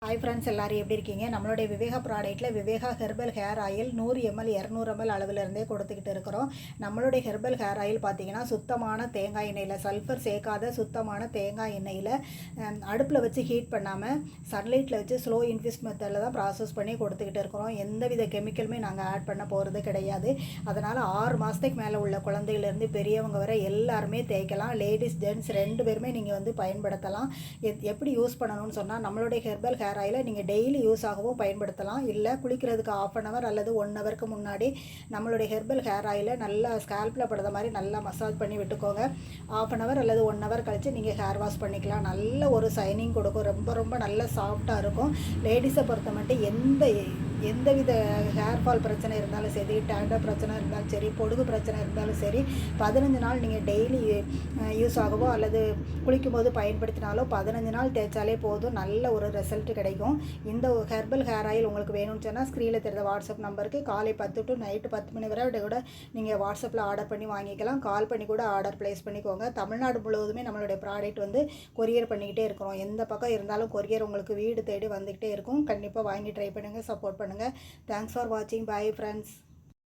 Hi friends, எல்லோரும் எப்படி இருக்கீங்க? நம்மளுடைய விவேகா ப்ராடக்ட்டில் Viveka herbal hair oil 100 ml 200 ml அளவிலிருந்தே கொடுத்துக்கிட்டு இருக்கிறோம். நம்மளுடைய ஹெர்பல் ஹேர் ஆயில் பார்த்திங்கன்னா சுத்தமான தேங்காய் எண்ணெயில், சல்ஃபர் சேர்க்காத சுத்தமான தேங்காய் எண்ணெயில் அடுப்பில் வச்சு ஹீட் பண்ணாமல் சன்லைட்டில் வச்சு ஸ்லோ இன்ஃபியூஸ் மெத்தடில் தான் ப்ராசஸ் பண்ணி கொடுத்துக்கிட்டு இருக்கிறோம். எந்தவித கெமிக்கலுமே நாங்கள் ஆட் பண்ண போகிறது கிடையாது. அதனால் 6 மாதத்துக்கு மேலே உள்ள குழந்தையிலேருந்து பெரியவங்க வரை எல்லாருமே தேய்க்கலாம். லேடிஸ் ஜென்ட்ஸ் 2 பேருமே நீங்கள் பயன்படுத்தலாம். எப்படி யூஸ் பண்ணணும்னு சொன்னால், நம்மளுடைய ஹெர்பல் ஹேர் ஆயிலை நீங்கள் டெய்லி யூஸ் ஆகவும் பயன்படுத்தலாம். இல்லை குளிக்கிறதுக்கு 1/2 hour அல்லது 1 hourக்கு முன்னாடி நம்மளுடைய ஹெர்பல் ஹேர் ஆயிலை நல்லா ஸ்கேல்பில் படுற மாதிரி நல்லா மசாஜ் பண்ணி விட்டுக்கோங்க. 1/2 hour அல்லது 1 hour கழித்து நீங்கள் ஹேர் வாஷ் பண்ணிக்கலாம். நல்ல ஒரு ஷைனிங் கொடுக்கும். ரொம்ப ரொம்ப நல்ல சாஃப்டாக இருக்கும். லேடிஸை பொறுத்த மட்டும் எந்தவித ஹேர் ஃபால் பிரச்சனை இருந்தாலும் சரி, டேண்ட்ரஃப் பிரச்சனை இருந்தாலும் சரி, பொடுகு பிரச்சனை இருந்தாலும் சரி, 15 நாள் நீங்கள் டெய்லி யூஸ் ஆகவோ அல்லது குளிக்கும்போது பயன்படுத்தினாலோ 15 நாள் தேய்ச்சாலே போதும், நல்ல ஒரு ரிசல்ட் கிடைக்கும். இந்த ஹெர்பல் ஹேர் ஆயில் உங்களுக்கு வேணும்னு சொன்னால் ஸ்க்ரீனில் தெரிந்த வாட்ஸ்அப் நம்பருக்கு காலை 10 to நைட்டு 10 மணி வரை கூட நீங்கள் வாட்ஸ்அப்பில் ஆர்டர் பண்ணி வாங்கிக்கலாம். கால் பண்ணி கூட ஆர்டர் ப்ளேஸ் பண்ணிக்கோங்க. தமிழ்நாடு முழுவதுமே நம்மளுடைய ப்ராடக்ட் கொரியர் பண்ணிக்கிட்டே இருக்கிறோம். எந்த பக்கம் இருந்தாலும் கொரியர் உங்களுக்கு வீடு தேடி வந்துக்கிட்டே இருக்கும். கண்டிப்பாக வாங்கி ட்ரை பண்ணுங்கள், சப்போர்ட் பண்ணுங்கள். Thanks for watching. Bye friends.